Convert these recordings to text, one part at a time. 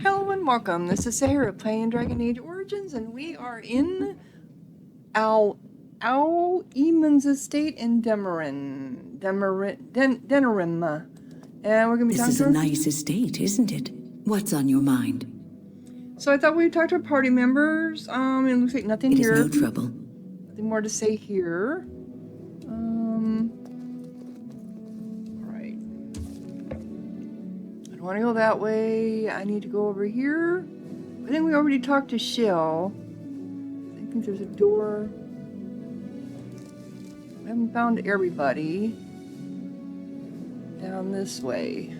Hello and welcome. This is Sarah playing Dragon Age Origins, and we are in Al Eamon's estate in Denerim. And we're gonna be This talking is to a our- nice estate, isn't it? What's on your mind? So I thought we'd talk to our party members. It looks like nothing It is here. no trouble. Nothing more to say here. Alright. I don't want to go that way. I need to go over here. I think we already talked to Shell. I think there's a door. I haven't found everybody. Down this way.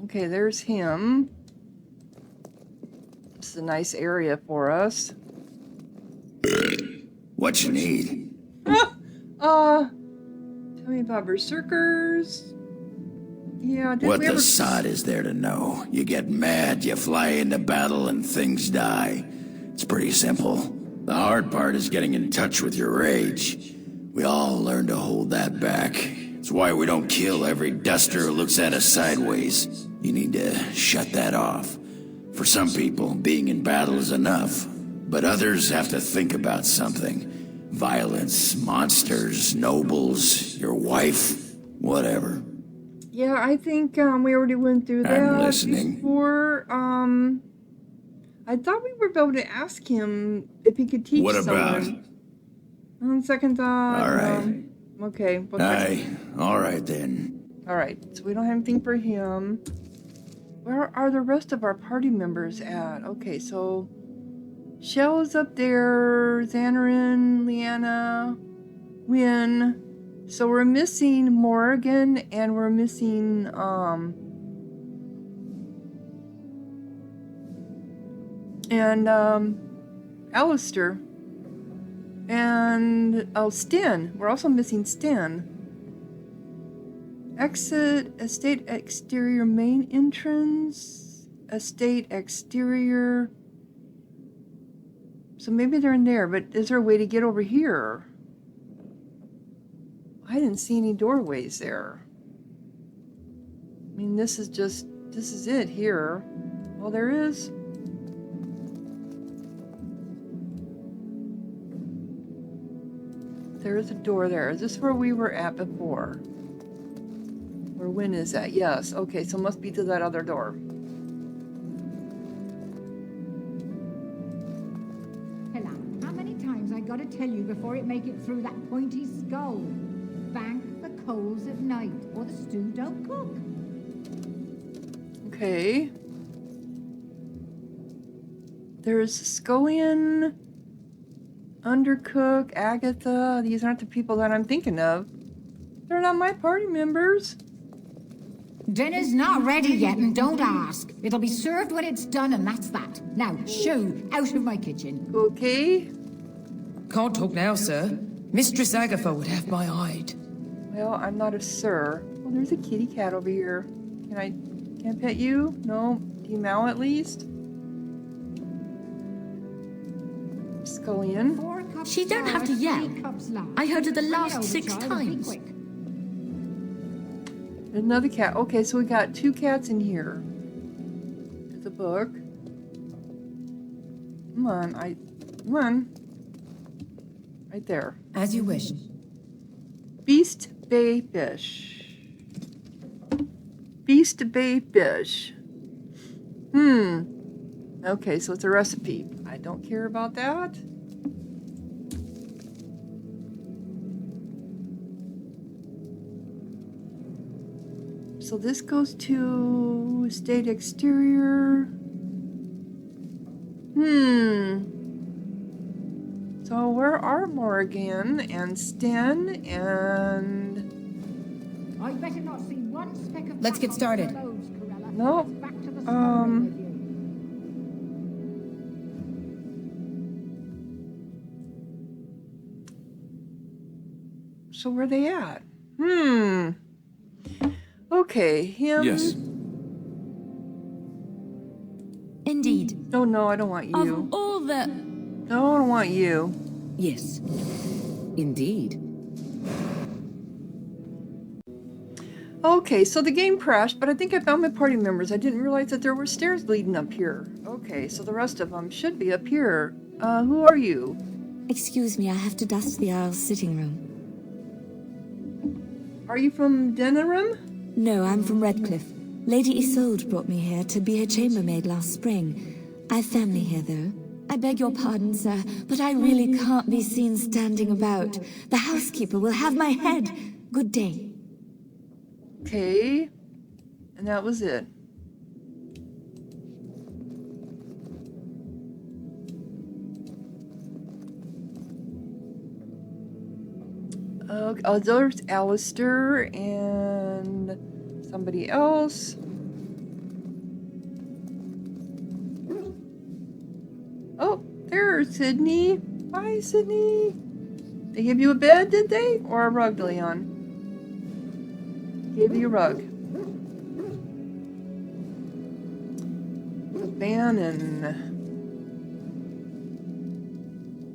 Okay, there's him. This is a nice area for us. What you need? Tell me about berserkers. Yeah, did What we the ever... sod is there to know? You get mad, you fly into battle, and things die. It's pretty simple. The hard part is getting in touch with your rage. We all learn to hold that back. It's why we don't kill every duster who looks at us sideways. You need to shut that off. For some people, being in battle is enough. But others have to think about something. Violence, monsters, nobles, your wife, whatever. Yeah, I think we already went through that I'm listening. before. I thought we were able to ask him if he could teach What about? someone. On second thought. All right. Okay. Well, Aye, all right then. all right. So we don't have anything for him. Where are the rest of our party members at? Okay, so Shell is up there. Xanarin, Leanna, Wynn. So we're missing Morgan and we're missing Alistair. And Sten. We're also missing Sten. Exit, estate exterior main entrance, estate exterior. So maybe they're in there, but is there a way to get over here? I didn't see any doorways there. I mean, this is it here. Well, there is. There is a door there. Is this where we were at before? Where Wynn is at? Yes. Okay, so it must be to that other door. Hella, how many times I gotta tell you before it make it through that pointy skull? Bank the coals at night, or the stew don't cook. Okay. There's Scullion, Undercook, Agatha. These aren't the people that I'm thinking of. They're not my party members. Dinner's not ready yet, and don't ask. It'll be served when it's done, and that's that. Now, shoo, out of my kitchen. Okay. Can't talk now, sir. Mistress Agatha would have my hide. Well, I'm not a sir. Well, there's a kitty cat over here. Can I pet you? No? Do you meow at least? Scullion. 4 cups She don't have to first, yell. 3 cups last. I heard it the Bring last over, 6 child, and be times. quick. There's another cat. Okay, so we got 2 cats in here. There's a book. Come on, come on. Right there. As you wish. Beast Bay Fish. Beast Bay Fish. Okay, so it's a recipe. I don't care about that. So this goes to estate exterior. So where are Morgan and Sten and... I better not see one speck of Let's black get started. on your clothes, Corella. No. Back to the scullery with you. So where are they at? Okay, him. Yes. Indeed. Oh no, I don't want you. Of all the... No, I don't want you. Yes. Indeed. Okay, so the game crashed, but I think I found my party members. I didn't realize that there were stairs leading up here. Okay, so the rest of them should be up here. Who are you? Excuse me, I have to dust the Isle's sitting room. Are you from Denerim? No, I'm from Redcliffe. Lady Isolde brought me here to be her chambermaid last spring. I've family here, though. I beg your pardon, sir, but I really can't be seen standing about. The housekeeper will have my head. Good day. Okay, and that was it. Oh, there's Alistair and somebody else. Oh, there's Sydney. Hi, Sydney. They gave you a bed, did they? Or a rug, Leon? Gave you a rug. Bannon.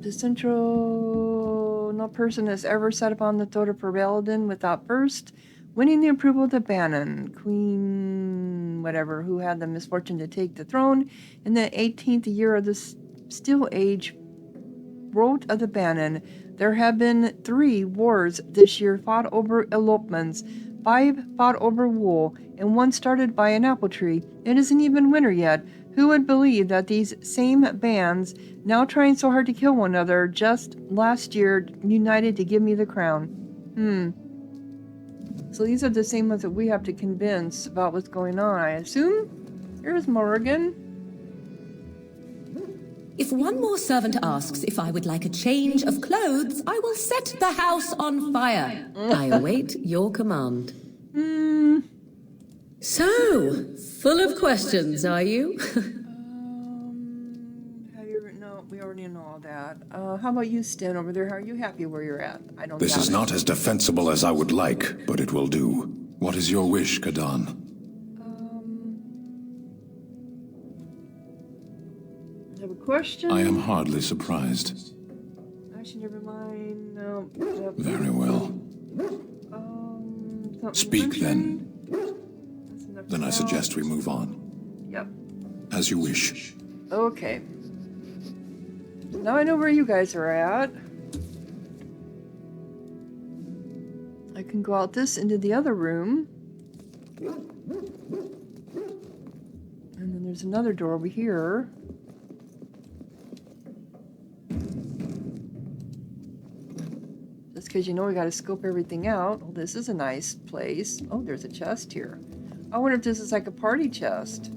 The central... No person has ever sat upon the throne of Ferelden without first winning the approval of the Bannon. Queen... whatever, who had the misfortune to take the throne in the 18th year of the Steel Age, wrote of the Bannon. There have been 3 wars this year fought over elopements, 5 fought over wool, and 1 started by an apple tree. It isn't even winter yet. Who would believe that these same bands, now trying so hard to kill one another, just last year united to give me the crown? So these are the same ones that we have to convince about what's going on, I assume? Here's Morrigan. If one more servant asks if I would like a change of clothes, I will set the house on fire. I await your command. So, full of questions, are you? No, we already know all that. How about you, Sten, over there? Are you happy where you're at? I don't This doubt is it. not as defensible as I would like, but it will do. What is your wish, Kadan? I have a question. I am hardly surprised. Actually, never mind. No. Very well. Something Speak then. That's enough Then I now. suggest we move on. Yep. As you wish. Okay. Now I know where you guys are at. I can go out this into the other room. And then there's another door over here. Just because you know we got to scope everything out. Oh, this is a nice place. Oh, there's a chest here. I wonder if this is like a party chest.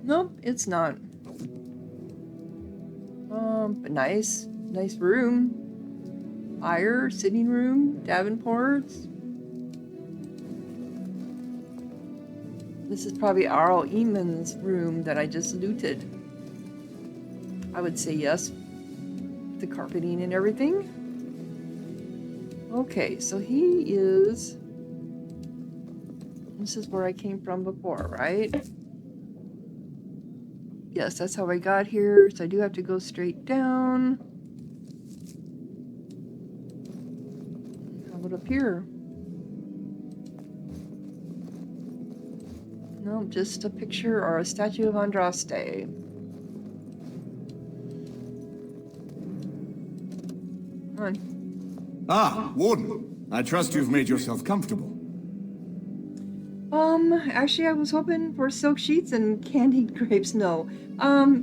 Nope, it's not. But nice room. Fire, sitting room, Davenports. This is probably Arl Eamon's room that I just looted. I would say yes. The carpeting and everything. Okay, so he is... This is where I came from before, right? Yes, that's how I got here, so I do have to go straight down. How about up here? No, just a picture or a statue of Andraste. Come on. Ah, Warden. I trust you've made yourself comfortable. Actually, I was hoping for silk sheets and candied grapes. No.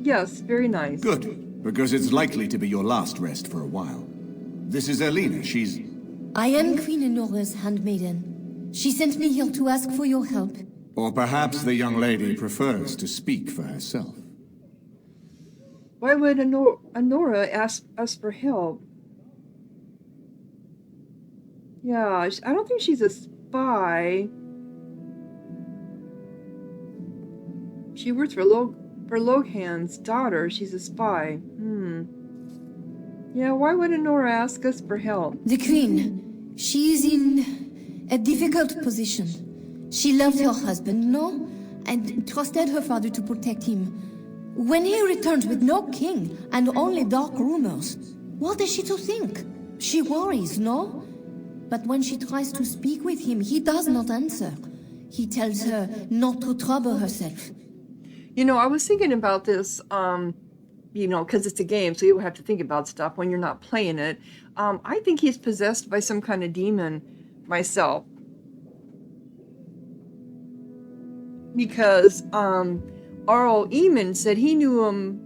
Yes, very nice. Good, because it's likely to be your last rest for a while. This is Elena. She's... I am Queen Enora's handmaiden. She sent me here to ask for your help. Or perhaps the young lady prefers to speak for herself. Why would Enora ask us for help? Yeah, I don't think she's a spy. She works for Lohan's daughter. She's a spy. Yeah, why would Enora ask us for help? The Queen, she is in a difficult position. She loved her husband, no? And trusted her father to protect him. When he returned with no king and only dark rumors, what is she to think? She worries, no? But when she tries to speak with him, he does not answer. He tells her not to trouble herself. You know, I was thinking about this, you know, because it's a game, so you have to think about stuff when you're not playing it. I think he's possessed by some kind of demon myself. Because Arl Eamon said he knew him,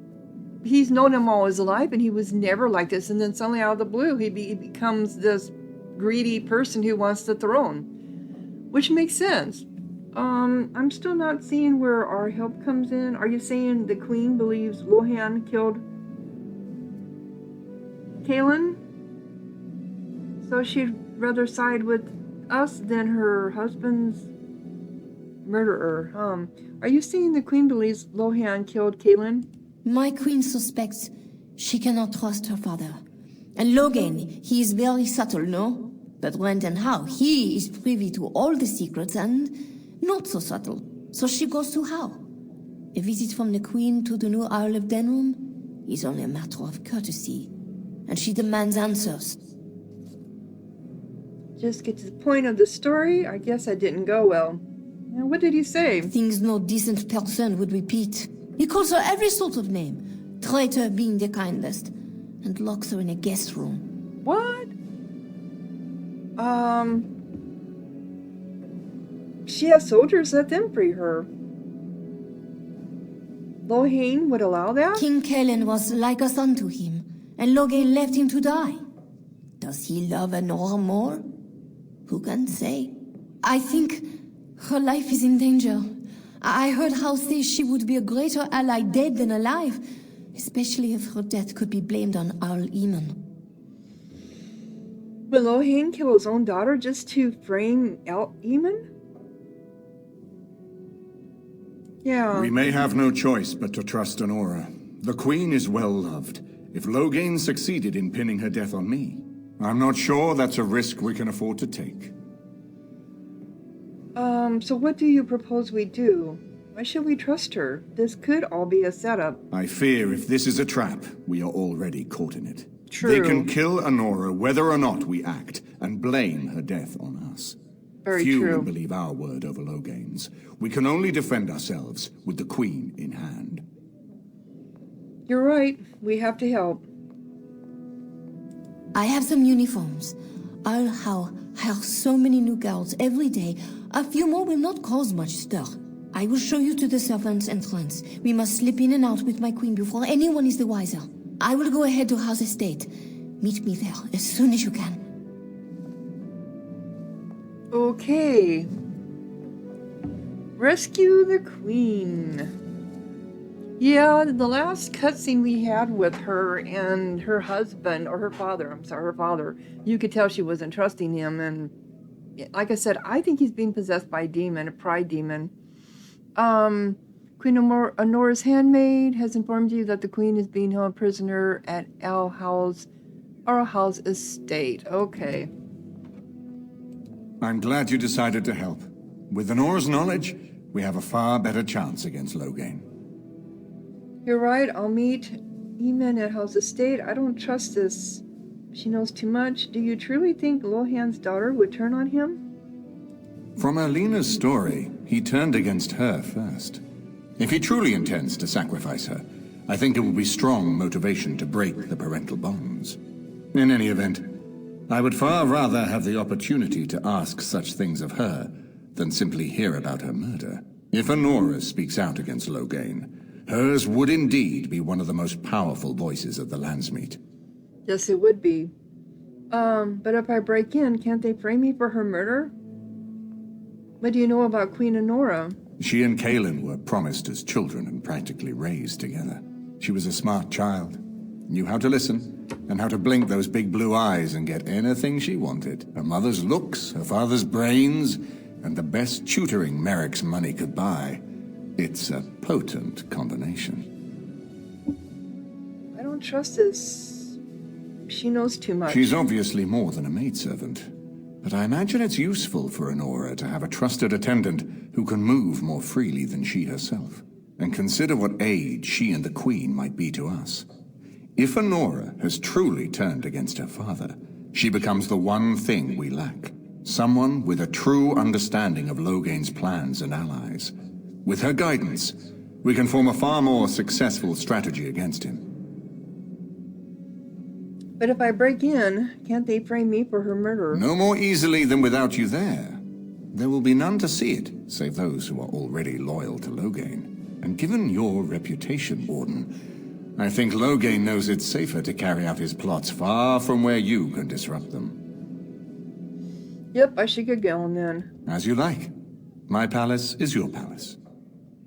he's known him all his life, and he was never like this. And then suddenly out of the blue, he becomes this greedy person who wants the throne, which makes sense. I'm still not seeing where our help comes in. Are you saying the queen believes Lohan killed Kaelin? So she'd rather side with us than her husband's murderer. Are you saying the queen believes Lohan killed Kaelin? My queen suspects she cannot trust her father. And Logain, he is very subtle, no? But when and how, he is privy to all the secrets and not so subtle. So she goes to how? A visit from the queen to the new Isle of Denrum is only a matter of courtesy. And she demands answers. Just get to the point of the story. I guess that didn't go well. Now, what did he say? Things no decent person would repeat. He calls her every sort of name, traitor being the kindest, and locks her in a guest room. What? She has soldiers, let them free her. Lohain would allow that? King Kaelin was like a son to him, and Logain left him to die. Does he love Anora more? Who can say? I think her life is in danger. I heard Hal say she would be a greater ally dead than alive, especially if her death could be blamed on Arl Eamon. Will Lohain kill his own daughter just to frame Al Eamon? Yeah. We may have no choice but to trust Anora. The Queen is well loved. If Logain succeeded in pinning her death on me, I'm not sure that's a risk we can afford to take. So what do you propose we do? Why should we trust her? This could all be a setup. I fear if this is a trap, we are already caught in it. True. They can kill Anora whether or not we act, and blame her death on us. Very Few true. will believe our word over Logain's. We can only defend ourselves with the Queen in hand. You're right. We have to help. I have some uniforms. I'll hire so many new guards every day. A few more will not cause much stir. I will show you to the servants' entrance. We must slip in and out with my queen before anyone is the wiser. I will go ahead to House Estate. Meet me there as soon as you can. Okay. Rescue the queen. Yeah, the last cutscene we had with her and her husband, or her father, you could tell she wasn't trusting him. And like I said, I think he's being possessed by a demon, a pride demon. Queen Anora's handmaid has informed you that the queen is being held prisoner at Arl Hal's estate. Okay. I'm glad you decided to help. With Anora's knowledge, we have a far better chance against Logain. You're right, I'll meet Eamon at House Estate. I don't trust this. She knows too much. Do you truly think Lohan's daughter would turn on him? From Alina's story, he turned against her first. If he truly intends to sacrifice her, I think it will be strong motivation to break the parental bonds. In any event, I would far rather have the opportunity to ask such things of her than simply hear about her murder. If Anora speaks out against Logain, hers would indeed be one of the most powerful voices of the Landsmeet. Yes, it would be. But if I break in, can't they frame me for her murder? What do you know about Queen Anora? She and Kaelin were promised as children and practically raised together. She was a smart child, knew how to listen, and how to blink those big blue eyes and get anything she wanted. Her mother's looks, her father's brains, and the best tutoring Merrick's money could buy. It's a potent combination. I don't trust this. She knows too much. She's obviously more than a maidservant, but I imagine it's useful for Anora to have a trusted attendant who can move more freely than she herself. And consider what aid she and the Queen might be to us. If Anora has truly turned against her father, she becomes the one thing we lack. Someone with a true understanding of Loghain's plans and allies. With her guidance, we can form a far more successful strategy against him. But if I break in, can't they frame me for her murder? No more easily than without you there. There will be none to see it, save those who are already loyal to Loghain. And given your reputation, Warden, I think Loghain knows it's safer to carry out his plots far from where you can disrupt them. Yep, I should get going then. As you like. My palace is your palace.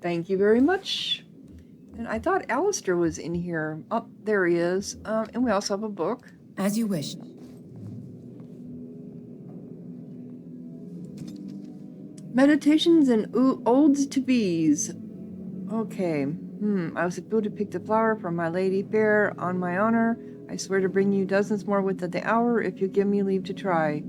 Thank you very much. And I thought Alistair was in here. Oh, there he is. And we also have a book. As you wish. Meditations and Odes to Bees. Okay. I was able to pick the flower from my lady fair on my honor. I swear to bring you dozens more within the hour if you give me leave to try.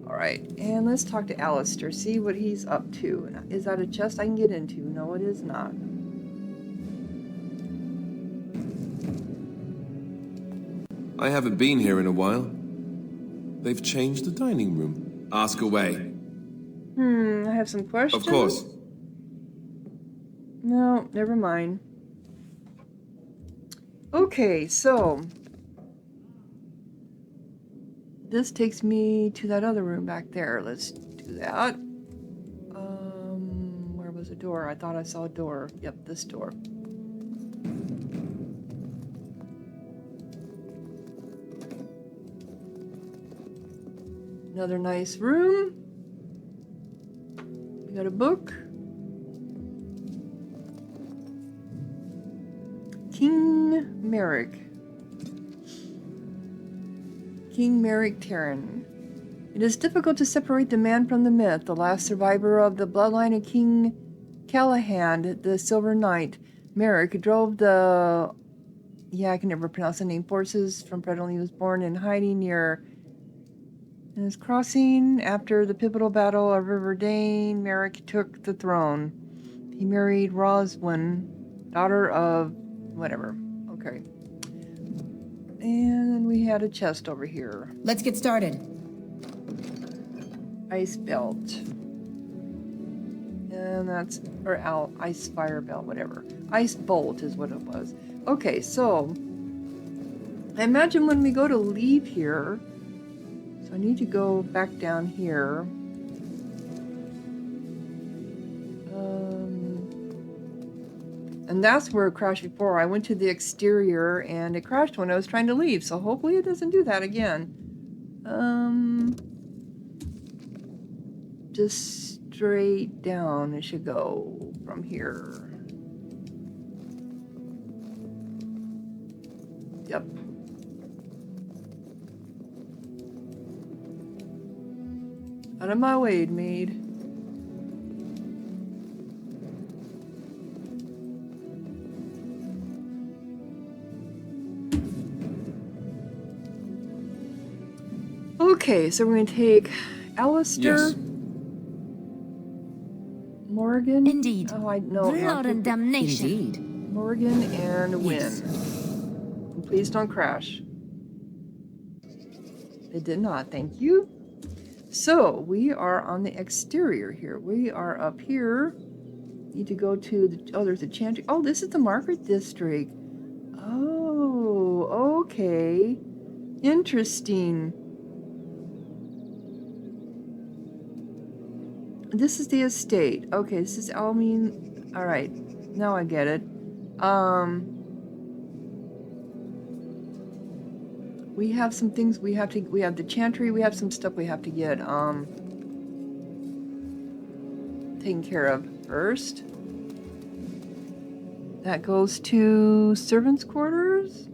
Alright, and let's talk to Alistair, see what he's up to. Is that a chest I can get into? No, it is not. I haven't been here in a while. They've changed the dining room. Ask away. I have some questions. Of course. No, never mind. Okay, so this takes me to that other room back there. Let's do that. Where was the door? I thought I saw a door. Yep, this door. Another nice room. We got a book. King Merrick. King Merrick Terran. It is difficult to separate the man from the myth. The last survivor of the bloodline of King Callahan, the Silver Knight, Merrick, drove the... I can never pronounce the name. Forces from Predalin. He was born in hiding near... In his crossing, after the pivotal battle of River Dane, Merrick took the throne. He married Roswyn, daughter of... whatever. Okay. And we had a chest over here. Let's get started. Ice belt. And that's... or ice fire belt, whatever. Ice bolt is what it was. Okay, so... I imagine when we go to leave here... So I need to go back down here. And that's where it crashed before. I went to the exterior and it crashed when I was trying to leave. So hopefully it doesn't do that again. Just straight down it should go from here. Yep. Out of my way, maid. Okay, so we're going to take Alistair. Yes. Morgan. Indeed. Oh, I know. Blood and damnation. Indeed. Morgan and Wynn. Yes. And please don't crash. It did not, thank you. So, we are on the exterior here. We are up here. Need to go to the... Oh, there's a chantry. Oh, this is the Margaret District. Oh, okay. Interesting. This is the estate. Okay, this is Almine. Alright, now I get it. We have some things we have the chantry, we have some stuff we have to get, taken care of first. That goes to servants' quarters.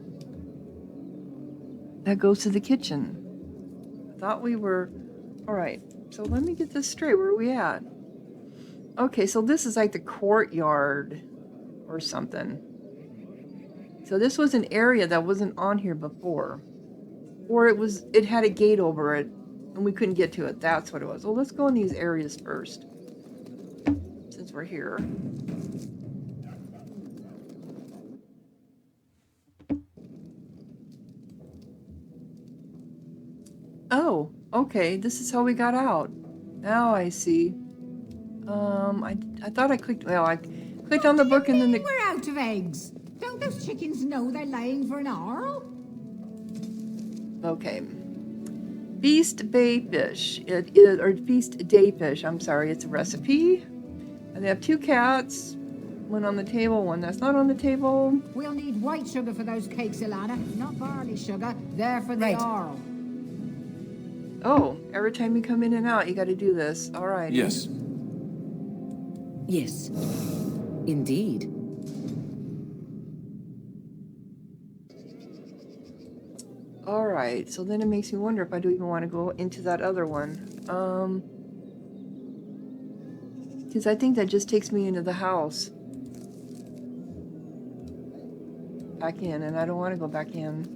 That goes to the kitchen. I thought we were... Alright, so let me get this straight. Where are we at? Okay, so this is like the courtyard or something. So this was an area that wasn't on here before. Or it had a gate over it and we couldn't get to it. That's what it was. Well, let's go in these areas first. Since we're here. Oh, okay. This is how we got out. Now I see. I thought I clicked. Well, I clicked on the book and then the. We're out of eggs. Don't those chickens know they're laying for an hour? Okay. Feast Bay Fish. It is, or Feast Day Fish. I'm sorry. It's a recipe. And they have 2 cats. One on the table, one that's not on the table. We'll need white sugar for those cakes, Ilana, not barley sugar. They're for the Right. Arl. Oh, every time you come in and out, you got to do this. All right. Yes. Yes, indeed. All right. So then it makes me wonder if I do even want to go into that other one. Because I think that just takes me into the house. Back in, and I don't want to go back in.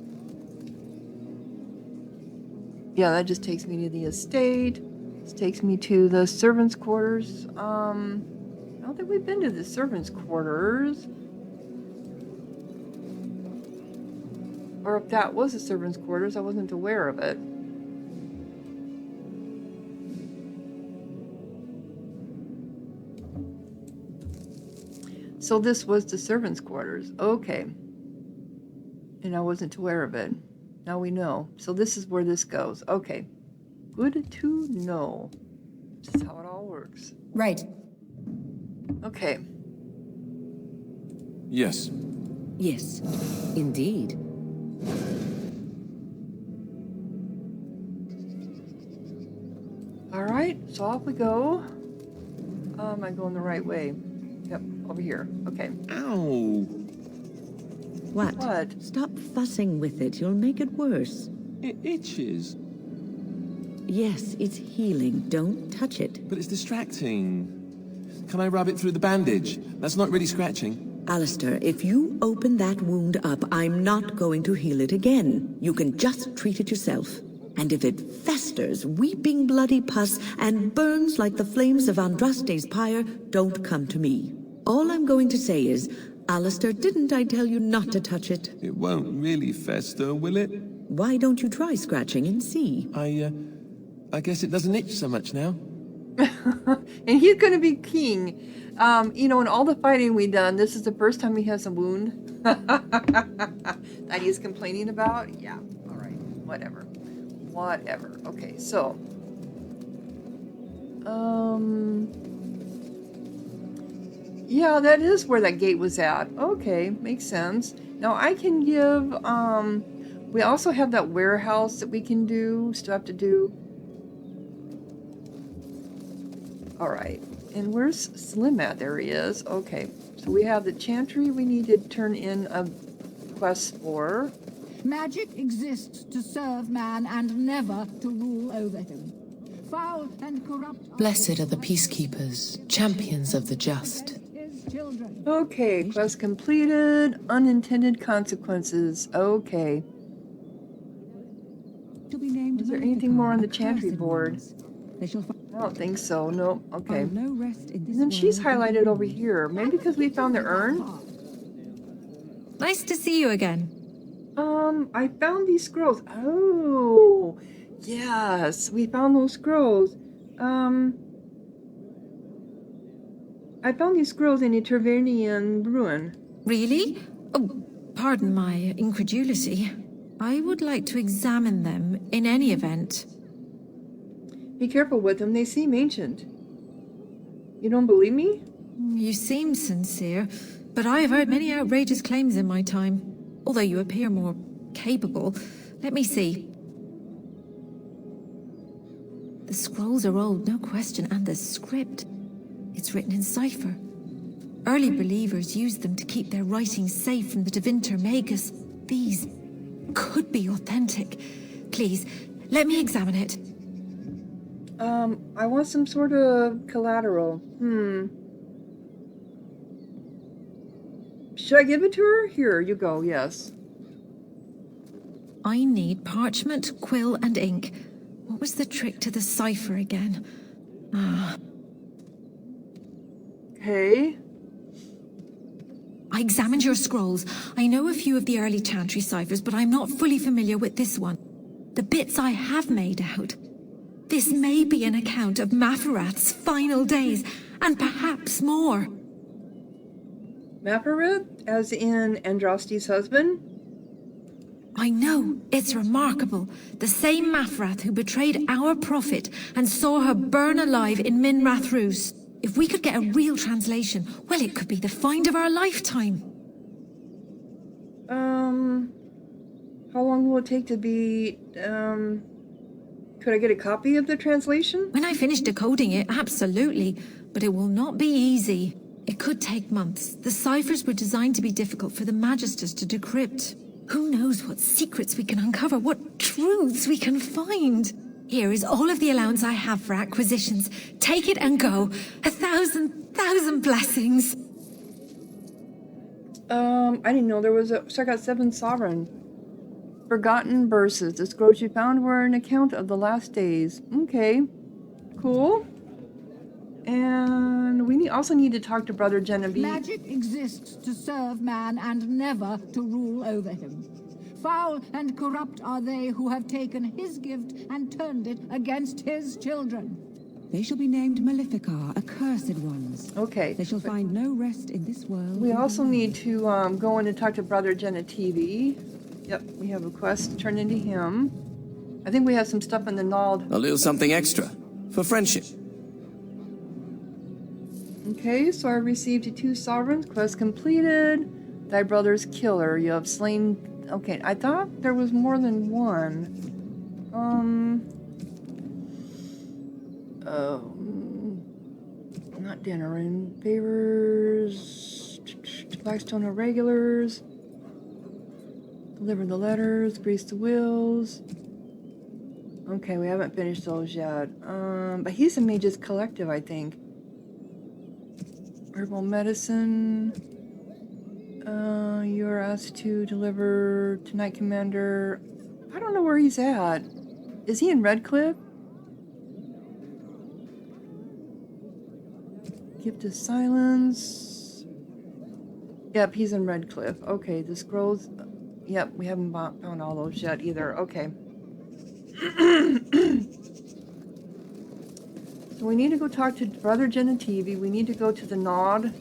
Yeah, that just takes me to the estate. This takes me to the servants' quarters. I don't think we've been to the servants' quarters. Or if that was the servants' quarters, I wasn't aware of it. So this was the servants' quarters. Okay. And I wasn't aware of it. Now we know. So this is where this goes. Okay. Good to know. This is how it all works. Right. Okay. Yes. Yes, indeed. All right. So off we go. Am I going the right way? Yep. Over here. Okay. Ow. What? What? Stop fussing with it. You'll make it worse. It itches. Yes, it's healing. Don't touch it. But it's distracting. Can I rub it through the bandage? That's not really scratching. Alistair, if you open that wound up, I'm not going to heal it again. You can just treat it yourself. And if it festers, weeping bloody pus, and burns like the flames of Andraste's pyre, don't come to me. All I'm going to say is, Alistair, didn't I tell you not to touch it? It won't really fester, will it? Why don't you try scratching and see? I guess it doesn't itch so much now. And he's going to be king. You know, in all the fighting we've done, this is the first time he has a wound that he's complaining about. Yeah, all right, whatever. Whatever. Okay, so. Yeah, that is where that gate was at. Okay, makes sense. Now I can give, we also have that warehouse that we can do, still have to do. All right, and where's Slim at? There he is. Okay, so we have the chantry we need to turn in a quest for. Magic exists to serve man and never to rule over him. Foul and corrupt. Blessed are the peacekeepers, champions of the just. His children. Okay, quest completed. Unintended consequences. Okay. To be named. Is there anything more on the chantry Accursed board? ones. They shall I don't think so. Nope. Okay. find no rest in this And then she's world. highlighted over here. Maybe because we found the urn? Nice to see you again. I found these scrolls. Oh, yes. We found those scrolls. I found these scrolls in a Tavernian ruin. Really? Oh, pardon my incredulity. I would like to examine them in any event. Be careful with them. They seem ancient. You don't believe me? You seem sincere, but I have heard many outrageous claims in my time. Although you appear more capable. Let me see. The scrolls are old, no question, and the script. It's written in cipher. Early believers used them to keep their writings safe from the Tevinter Magus. These could be authentic. Please, let me examine it. I want some sort of collateral. Should I give it to her? Here, you go, yes. I need parchment, quill, and ink. What was the trick to the cipher again? Okay. I examined your scrolls. I know a few of the early chantry ciphers, but I'm not fully familiar with this one. the bits I have made out. This may be an account of Maphorath's final days, and perhaps more. Maphorath, as in Andraste's husband? I know, it's remarkable. The same Maphorath who betrayed our prophet and saw her burn alive in Minrath Rus. If we could get a real translation, well, it could be the find of our lifetime. How long will it take to be, could I get a copy of the translation? When I finish decoding it, absolutely. But it will not be easy. It could take months. The ciphers were designed to be difficult for the Magisters to decrypt. Who knows what secrets we can uncover, what truths we can find. Here is all of the allowance I have for acquisitions. Take it and go. 1,000 blessings. I didn't know there was a... So I got 7 sovereign. Forgotten verses. The scrolls you found were an account of the last days. Okay. Cool. And we also need to talk to Brother Genevieve. Magic exists to serve man and never to rule over him. Foul and corrupt are they who have taken his gift and turned it against his children. They shall be named Maleficar, accursed ones. Okay. They shall find no rest in this world. We also need to go in and talk to Brother Genetivi. Yep, we have a quest to turn into him. I think we have some stuff in the Nald. A little something extra for friendship. Okay, so I received 2 sovereigns. Quest completed. Thy brother's killer. You have slain... Okay, I thought there was more than one. Not Denerin. Favors... Blackstone Irregulars. Deliver the letters. Grease the wheels. Okay, we haven't finished those yet. But he's a Mage's Collective, I think. Herbal medicine. You're asked to deliver to Knight Commander. I don't know where he's at. Is he in Redcliffe? Gift of Silence. Yep, he's in Redcliffe. Okay, the scrolls. Yep, we haven't found all those yet either. Okay. So we need to go talk to Brother Genetivi. We need to go to the Nod.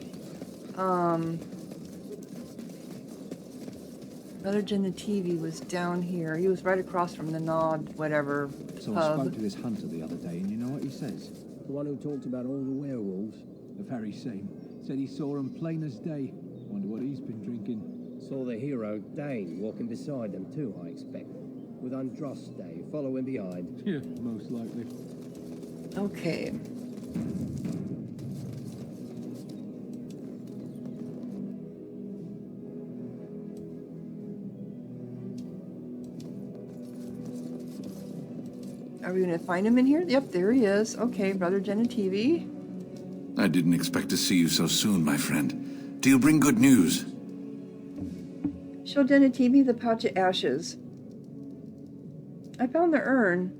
Brother Genetivi was down here. He was right across from the Nod, whatever, So pub. I spoke to this hunter the other day, and you know what he says? The one who talked about all the werewolves, the very same. Said he saw them plain as day. Wonder what he's been drinking. Saw the hero, Dane, walking beside them too, I expect. With Andraste following behind. Yeah, most likely. Okay. Are we going to find him in here? Yep, there he is. Okay, Brother Genetivi. I didn't expect to see you so soon, my friend. Do you bring good news? Show Genetivi the pouch of ashes. I found the urn.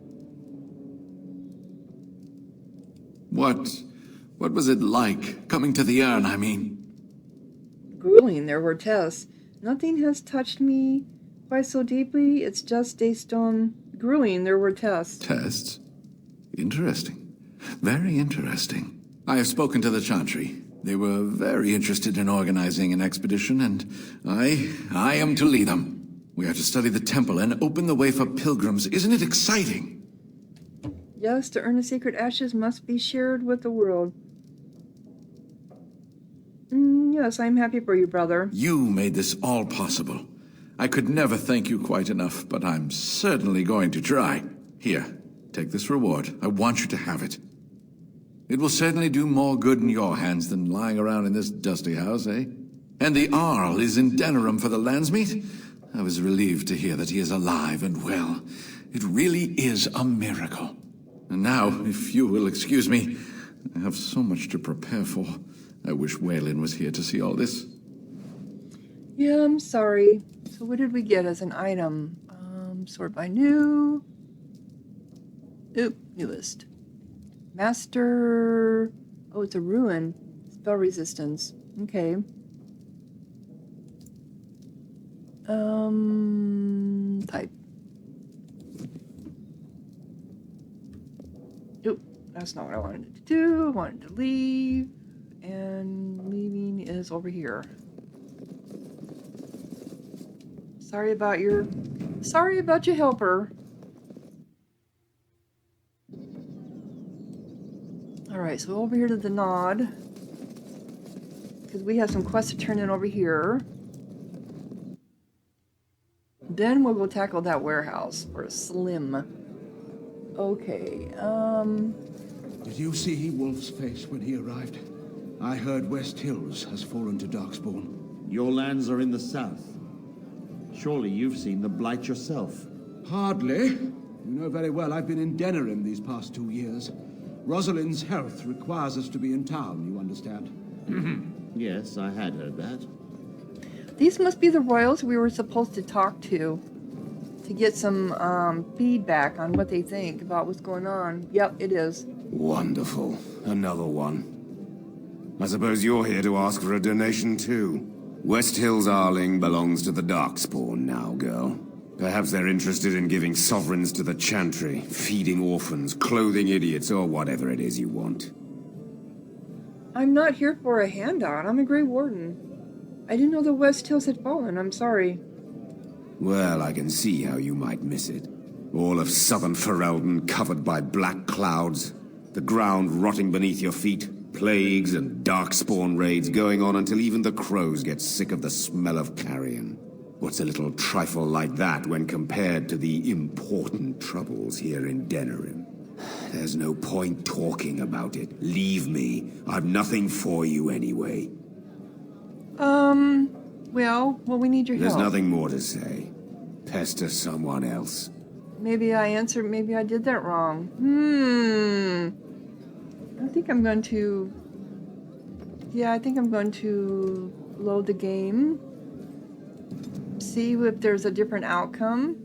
What was it like, coming to the urn, I mean? Grueling, there were tests. Nothing has touched me quite so deeply. It's just a stone. Grueling, there were tests. Tests? Interesting. Very interesting. I have spoken to the Chantry. They were very interested in organizing an expedition, and I am to lead them. We are to study the temple and open the way for pilgrims. Isn't it exciting? Yes, to earn the sacred ashes must be shared with the world. Yes, I'm happy for you, brother. You made this all possible. I could never thank you quite enough, but I'm certainly going to try. Here, take this reward. I want you to have it. It will certainly do more good in your hands than lying around in this dusty house, eh? And the Arl is in Denerim for the Landsmeet? I was relieved to hear that he is alive and well. It really is a miracle. And now, if you will excuse me, I have so much to prepare for. I wish Waylon was here to see all this. Yeah, I'm sorry. So what did we get as an item? Sort by new. Oop, newest. Master... Oh, it's a ruin. Spell resistance. Okay. Type. Oop, that's not what I wanted to do. I wanted to leave. And leaving is over here. Sorry about your helper. Alright, so over here to the Nod. Because we have some quests to turn in over here. Then we will tackle that warehouse for Slim. Okay, Did you see Wolf's face when he arrived? I heard West Hills has fallen to Darkspawn. Your lands are in the south. Surely you've seen the Blight yourself. Hardly. You know very well I've been in Denerim these past 2 years. Rosalind's health requires us to be in town, you understand? Yes, I had heard that. these must be the royals we were supposed to talk to get some feedback on what they think about what's going on. Yep, it is. Wonderful. Another one. I suppose you're here to ask for a donation too. West Hills Arling belongs to the Darkspawn now, girl. Perhaps they're interested in giving sovereigns to the Chantry, feeding orphans, clothing idiots, or whatever it is you want. I'm not here for a handout. I'm a Grey Warden. I didn't know the West Hills had fallen. I'm sorry. Well, I can see how you might miss it. All of southern Ferelden covered by black clouds, the ground rotting beneath your feet, plagues and darkspawn raids going on until even the crows get sick of the smell of carrion. What's a little trifle like that when compared to the important troubles here in Denerim? There's no point talking about it. Leave me. I've nothing for you anyway. Well, we need your help. There's nothing more to say. Pester someone else. Maybe I did that wrong. I think I'm going to... Yeah, I think I'm going to load the game. See if there's a different outcome.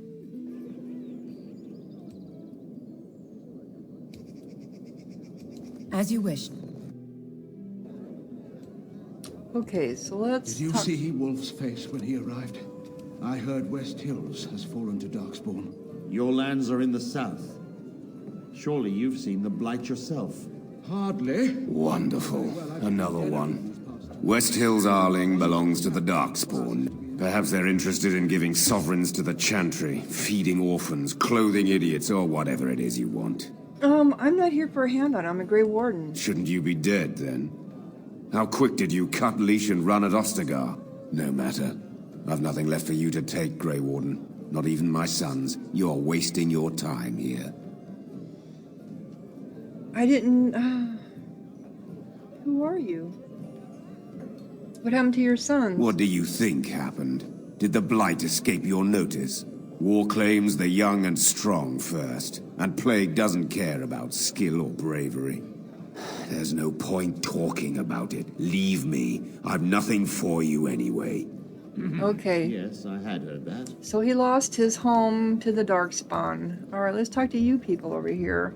As you wish. Okay, so let's... Did you see Wolf's face when he arrived? I heard West Hills has fallen to Darkspawn. Your lands are in the south. Surely you've seen the Blight yourself. Hardly. Wonderful. Another one. West Hills Arling belongs to the Darkspawn. Perhaps they're interested in giving sovereigns to the Chantry, feeding orphans, clothing idiots, or whatever it is you want. I'm not here for a handout. I'm a Grey Warden. Shouldn't you be dead, then? How quick did you cut leash and run at Ostagar? No matter. I've nothing left for you to take, Grey Warden. Not even my sons. You're wasting your time here. I didn't... Who are you? What happened to your sons? What do you think happened? Did the Blight escape your notice? War claims the young and strong first, and Plague doesn't care about skill or bravery. There's no point talking about it. Leave me. I've nothing for you anyway. Okay. Yes, I had heard that. So he lost his home to the Darkspawn. Alright, let's talk to you people over here.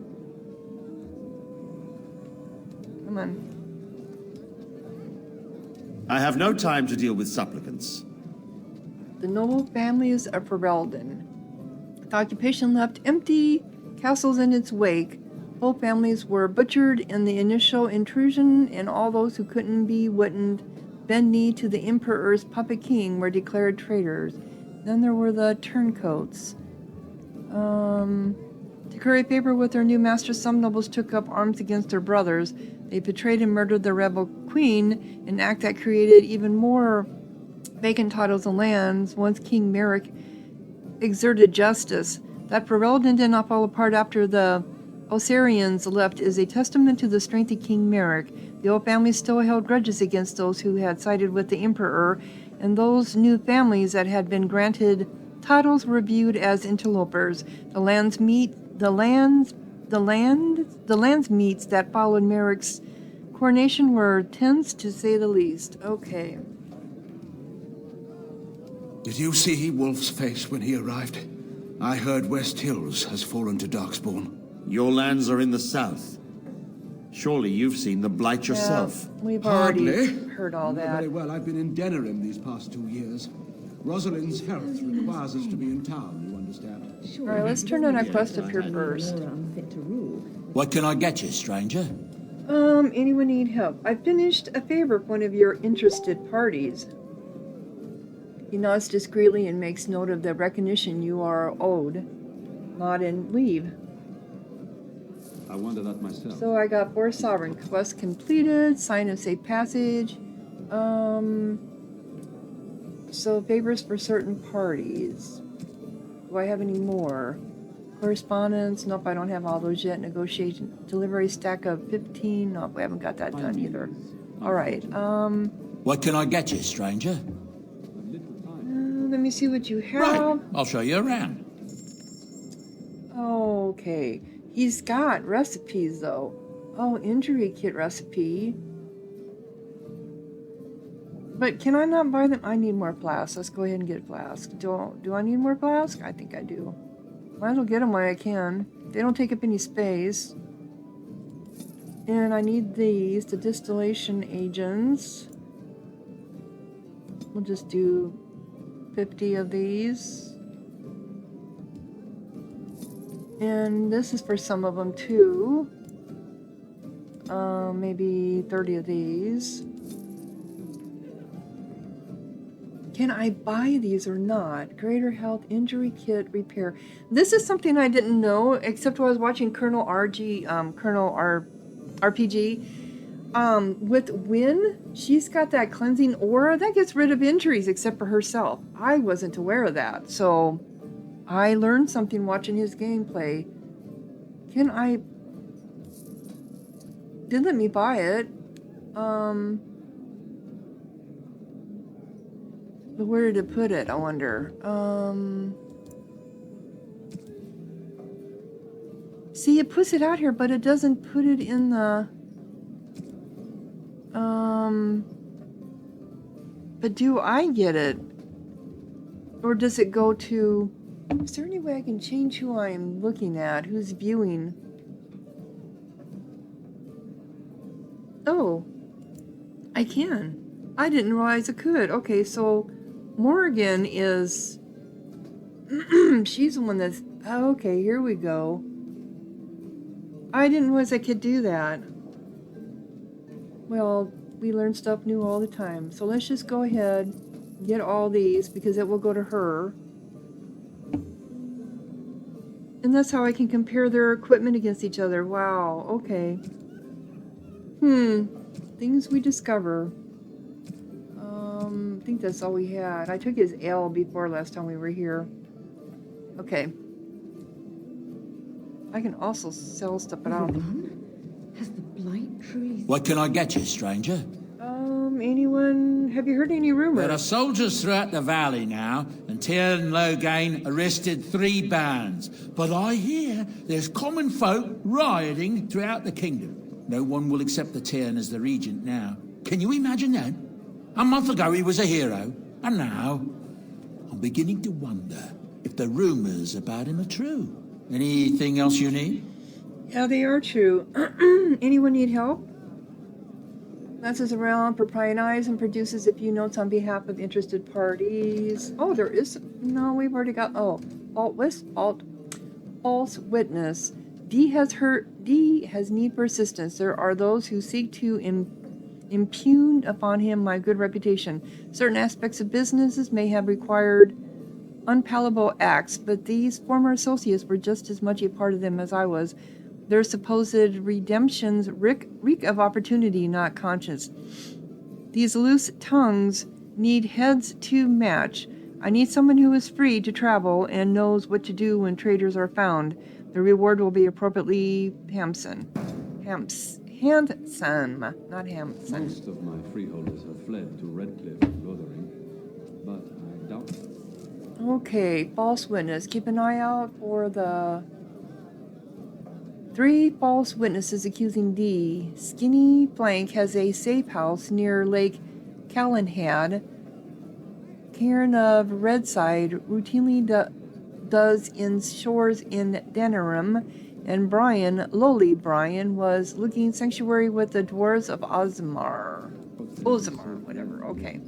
Come on. I have no time to deal with supplicants. The noble families of Ferelden. The occupation left empty castles in its wake. Whole families were butchered in the initial intrusion, and all those who wouldn't bend knee to the Emperor's puppet king were declared traitors. Then there were the turncoats. To curry favor with their new master, some nobles took up arms against their brothers. They betrayed and murdered the rebel queen, an act that created even more vacant titles and lands. Once King Merrick exerted justice. That Ferelden did not fall apart after the Osirians left is a testament to the strength of King Merrick. The old families still held grudges against those who had sided with the Emperor, and those new families that had been granted titles were viewed as interlopers. The lands meets that followed Merrick's coronation were tense, to say the least. Okay. Did you see Wolf's face when he arrived? I heard West Hills has fallen to Darkspawn. Your lands are in the south. Surely you've seen the Blight yourself. We've Hardly. already heard all You know that. very well I've been in Denerim these past 2 years. Rosalind's health requires us to be in town, you understand? Alright, let's turn on our quest up here first. What can I get you, stranger? Anyone need help? I finished a favor for one of your interested parties. He nods discreetly and makes note of the recognition you are owed. Nod and leave. I wonder that myself. So I got 4 sovereign quests completed, sign of safe passage. So favors for certain parties. Do I have any more? Correspondence? Nope, I don't have all those yet. Negotiation, delivery stack of 15. Nope, we haven't got that done either. All right. What can I get you, stranger? Let me see what you have. Right, I'll show you around. Okay. He's got recipes, though. Oh, injury kit recipe. But can I not buy them? I need more flasks. Let's go ahead and get flasks. Do I need more flasks? I think I do. Might as well get them while I can. They don't take up any space. And I need these, the distillation agents. We'll just do 50 of these. And this is for some of them too. Maybe 30 of these. Can I buy these or not? Greater health, injury kit, repair. This is something I didn't know, except when I was watching Colonel RPG. With Wynn, she's got that cleansing aura that gets rid of injuries except for herself. I wasn't aware of that, so I learned something watching his gameplay. Can I... Didn't let me buy it. But where did it put it, I wonder? See, it puts it out here, but it doesn't put it in the... But do I get it? Or does it go to... Is there any way I can change who I'm looking at? Who's viewing? Oh. I can. I didn't realize I could. Okay, so... Morgan is... she's the one that's... Oh, okay, here we go. I didn't realize I could do that. Well, we learn stuff new all the time. So let's just go ahead and get all these because it will go to her. And that's how I can compare their equipment against each other. Wow, okay. Things we discover. I think that's all we had. I took his L before last time we were here. Okay. I can also sell stuff, but I don't... Has the blight truly... What can I get you, stranger? Anyone... Have you heard any rumors? There are soldiers throughout the valley now, and Tiernan Loghain arrested 3 bands. But I hear there's common folk rioting throughout the kingdom. No one will accept the Tiernan as the regent now. Can you imagine that? A month ago he was a hero, and now I'm beginning to wonder if the rumors about him are true. Anything else you need? Yeah, they are true. Anyone need help? Glances around, proprieties, and produces a few notes on behalf of interested parties. Oh, there is... No, we've already got... Oh, false witness. D has need for assistance. There are those who seek to impugn upon him my good reputation. Certain aspects of businesses may have required unpalatable acts, but these former associates were just as much a part of them as I was. Their supposed redemptions reek of opportunity, not conscience. These loose tongues need heads to match. I need someone who is free to travel and knows what to do when traitors are found. The reward will be appropriately handsome, not Hampson. Most of my freeholders have fled to Redcliffe and Lothering, but I doubt it. Okay, false witness. Keep an eye out for the 3 false witnesses accusing D. Skinny Flank has a safe house near Lake Calenhad. Cairn of Redside routinely does in shores in Danarum. And Brian, lowly Brian, was looking sanctuary with the dwarves of Ozmar, whatever. Okay.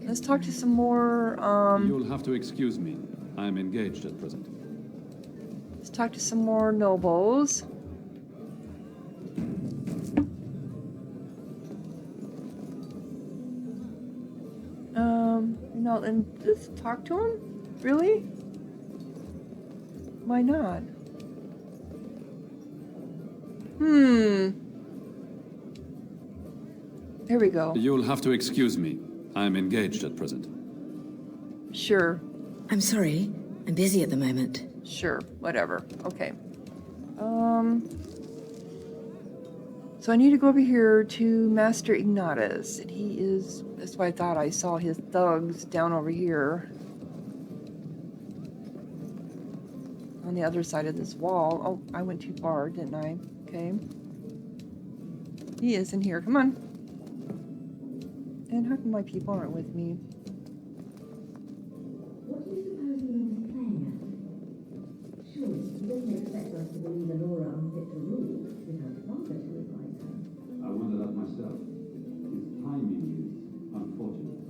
Let's talk to some more, You'll have to excuse me. I'm engaged at present. Let's talk to some more nobles. No, and just talk to him? Really? Why not? There we go. You'll have to excuse me. I'm engaged at present. Sure. I'm sorry. I'm busy at the moment. Sure. Whatever. Okay. So I need to go over here to Master Ignatus. And he is... That's why I thought I saw his thugs down over here. On the other side of this wall. Oh, I went too far, didn't I? Okay. He is in here. Come on. And how come my people aren't with me? What do you suppose he is playing at? Surely he doesn't expect us to believe Alora unfit to rule with her father to advise her. I wonder that myself. His timing is unfortunate.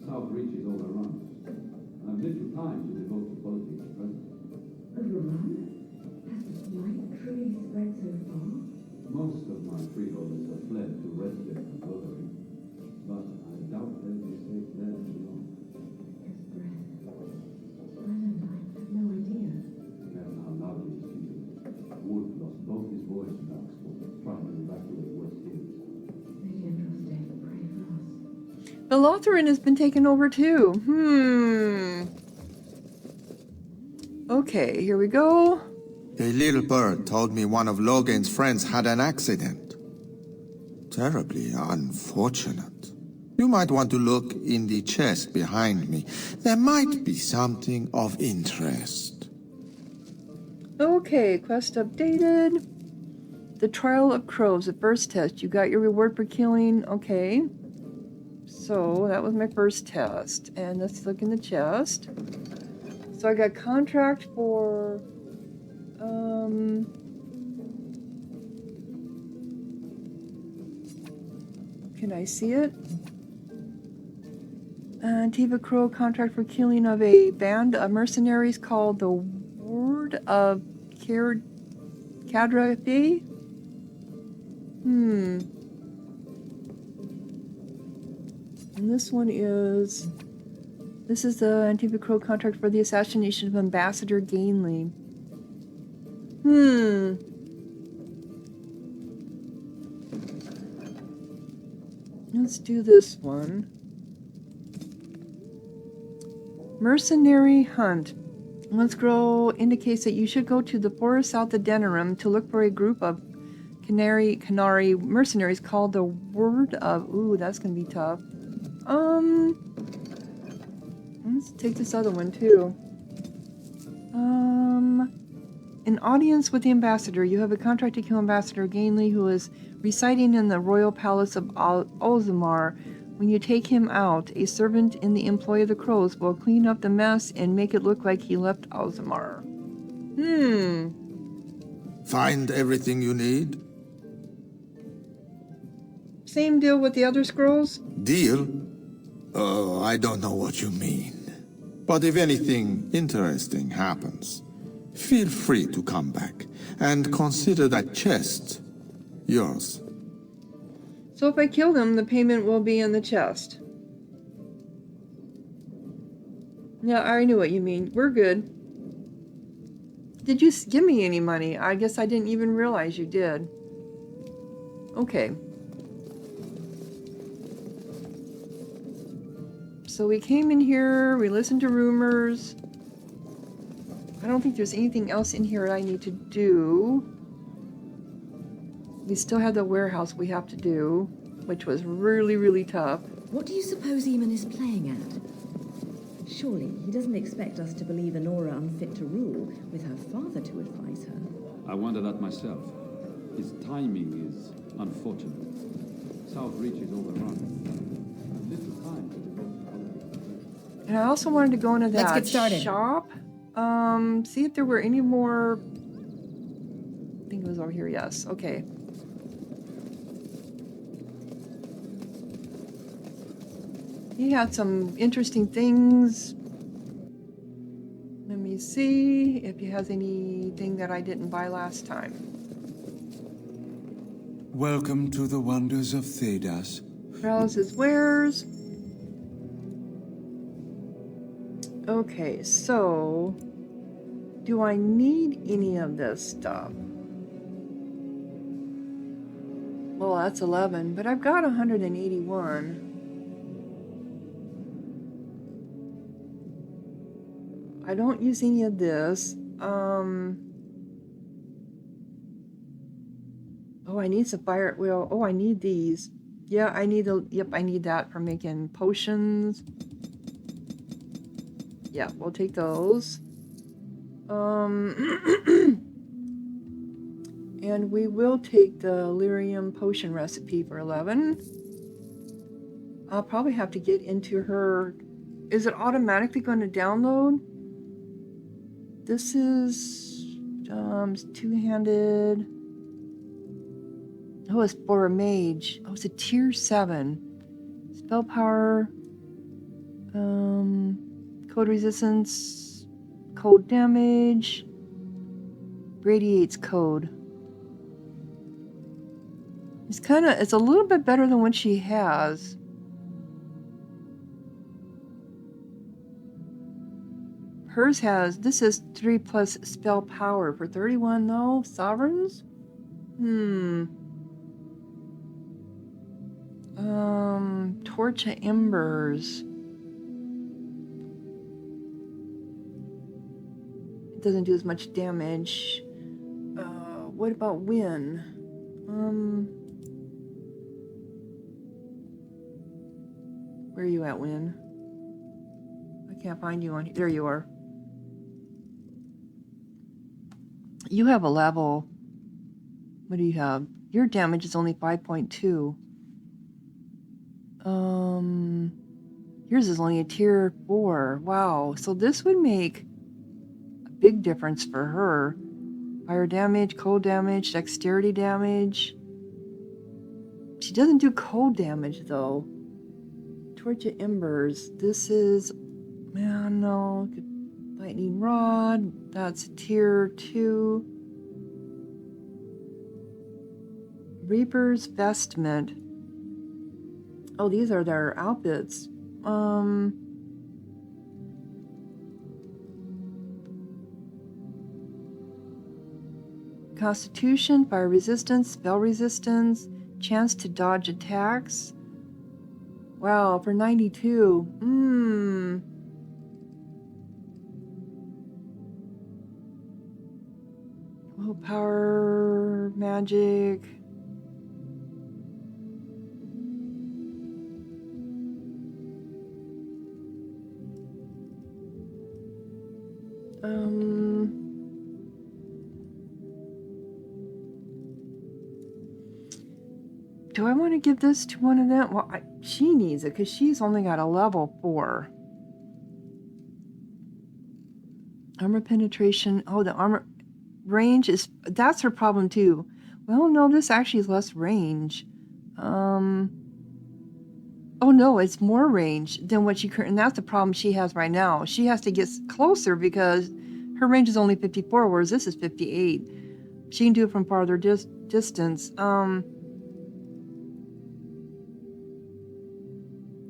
South Reach is overrun. I've little time to devote to politics at present. Overrun? Has the blight truly spread so far? Most of my freeholders have fled to Redcliffe and Lothering, but I doubt they'll be safe there for long. His breath. Brennan, I had no idea. Given how loudly he speaks, Wood lost both his voice and Oxford, trying to evacuate West Hills. Lady Andraste, pray for us. The Lotharen has been taken over too. Okay, here we go. A little bird told me one of Logan's friends had an accident. Terribly unfortunate. You might want to look in the chest behind me. There might be something of interest. Okay, quest updated. The Trial of Crows, the first test. You got your reward for killing. Okay. So, that was my first test. And let's look in the chest. So I got contract for... Can I see it? Antiva Crow contract for killing of a band of mercenaries called the Word of Cadrafe? And this one is... This is the Antiva Crow contract for the assassination of Ambassador Gainley. Let's do this one. Mercenary Hunt. One scroll indicates that you should go to the forest south of Denerim to look for a group of Canary mercenaries called the Word of... Ooh, that's gonna be tough. Let's take this other one too. An audience with the ambassador. You have a contract to kill Ambassador Gainley, who is residing in the royal palace of Ozamar. When you take him out, a servant in the employ of the Crows will clean up the mess and make it look like he left Ozamar. Find everything you need? Same deal with the other scrolls? Deal? Oh, I don't know what you mean. But if anything interesting happens, feel free to come back and consider that chest yours. So if I kill them, the payment will be in the chest. Yeah, I already knew what you mean. We're good. Did you give me any money? I guess I didn't even realize you did. Okay. So we came in here, we listened to rumors. I don't think there's anything else in here I need to do. We still have the warehouse we have to do, which was really, really tough. What do you suppose Eamon is playing at? Surely he doesn't expect us to believe Anora unfit to rule with her father to advise her. I wonder that myself. His timing is unfortunate. South Reach is overrun. I've little time to devote to politics. And I also wanted to go into Let's that get started. shop. See if there were any more... I think it was over here, yes. Okay. He had some interesting things. Let me see if he has anything that I didn't buy last time. Welcome to the wonders of Thedas. Browse his wares. Okay, so do I need any of this stuff? Well, that's 11, but I've got 181. I don't use any of this. Oh, I need some fire. Well, oh, I need these. Yeah, I need yep, I need that for making potions. Yeah, we'll take those. And we will take the lyrium potion recipe for 11. I'll probably have to get into her. Is it automatically going to download? This is two-handed. Oh, it's for a mage. Oh, it's a tier 7. Spell power. Cold resistance. Cold damage. Radiates code. It's a little bit better than what she has. Hers has, this is 3 plus spell power for 31 though. Sovereigns? Torch of Embers. It doesn't do as much damage. What about Win? Where are you at, Win? I can't find you on here. There you are. You have a level. What do you have? Your damage is only 5.2. Yours is only a tier 4. Wow. So this would make a big difference for her. Fire damage, cold damage, dexterity damage. She doesn't do cold damage though. Torch of Embers. This is, man, no. Lightning Rod. That's tier 2. Reaper's Vestment. Oh, these are their outfits. Constitution, fire resistance, spell resistance, chance to dodge attacks. Wow, for 92. Willpower, magic. Do I want to give this to one of them? Well, she needs it because she's only got a level 4. Armor penetration. Oh, the armor range is, that's her problem too. Well, no, this actually is less range. Oh no, it's more range than what she currently, and that's the problem she has right now. She has to get closer because her range is only 54, whereas this is 58. She can do it from farther distance.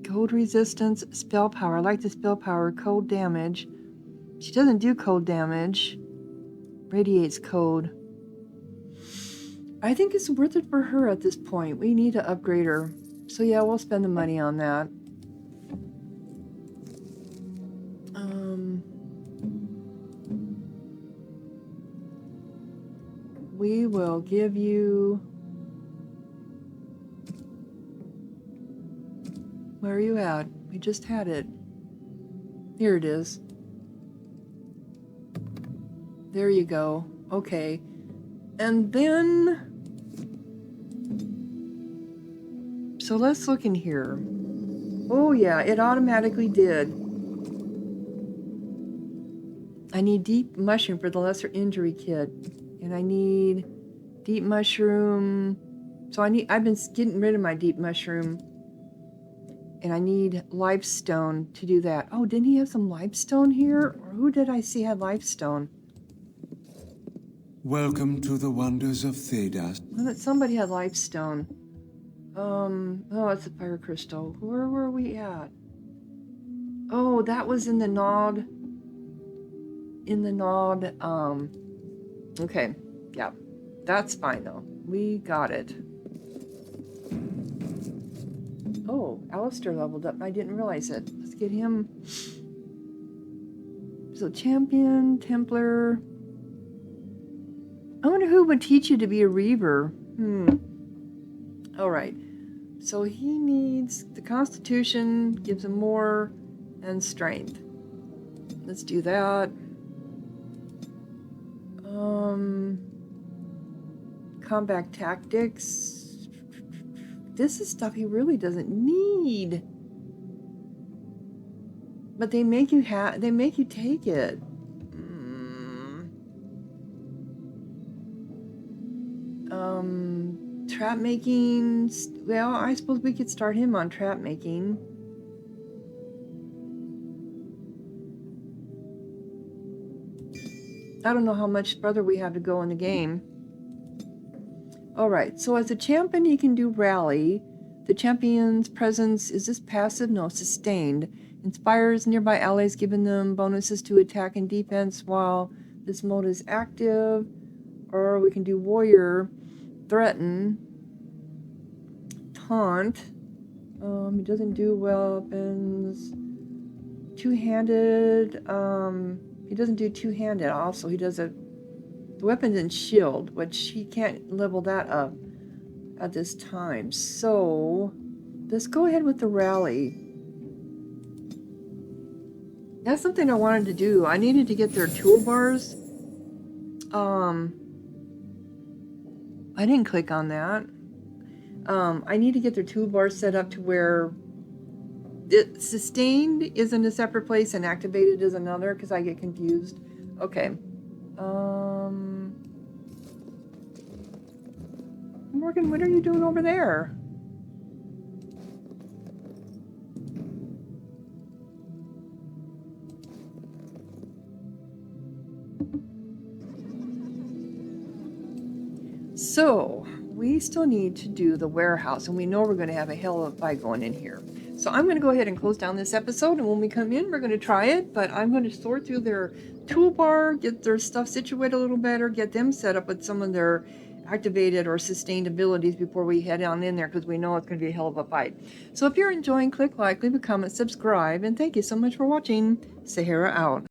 Cold resistance, spell power. I like the spell power. Cold damage. She doesn't do cold damage. Radiates cold. I think it's worth it for her at this point. We need to upgrade her. So yeah, we'll spend the money on that. We will give you... Where are you at? We just had it. Here it is. There you go. Okay. And then... So let's look in here. Oh yeah, it automatically did. I need deep mushroom for the lesser injury kit. And I need deep mushroom. So I've been getting rid of my deep mushroom. And I need lifestone to do that. Oh, didn't he have some lifestone here? Or who did I see had lifestone? Welcome to the wonders of Thedas. Well, somebody had lifestone. Oh, it's a fire crystal. Where were we at? Oh, that was in the Nod. In the Nod. Okay. Yeah. That's fine, though. We got it. Oh, Alistair leveled up. I didn't realize it. Let's get him. So, Champion, Templar. I wonder who would teach you to be a Reaver. All right. So he needs the Constitution, gives him more, and Strength. Let's do that. Combat Tactics. This is stuff he really doesn't need. But they make you take it. Trap making. Well, I suppose we could start him on trap making. I don't know how much further we have to go in the game. Alright, so as a champion, he can do rally. The champion's presence, is this passive? No, sustained. Inspires nearby allies, giving them bonuses to attack and defense while this mode is active. Or we can do warrior, threaten, taunt. He doesn't do weapons. Two-handed. He doesn't do two-handed. Also, he does the weapons and shield, which he can't level that up at this time. So let's go ahead with the rally. That's something I wanted to do. I needed to get their toolbars. I didn't click on that. I need to get their toolbars set up to where it, sustained is in a separate place and activated is another, because I get confused. Okay. Morgan, what are you doing over there? So, we still need to do the warehouse, and we know we're going to have a hell of a fight going in here. So I'm going to go ahead and close down this episode, and when we come in, we're going to try it, but I'm going to sort through their toolbar, get their stuff situated a little better, get them set up with some of their activated or sustained abilities before we head on in there, because we know it's going to be a hell of a fight. So if you're enjoying, click like, leave a comment, subscribe, and thank you so much for watching. Sahara out.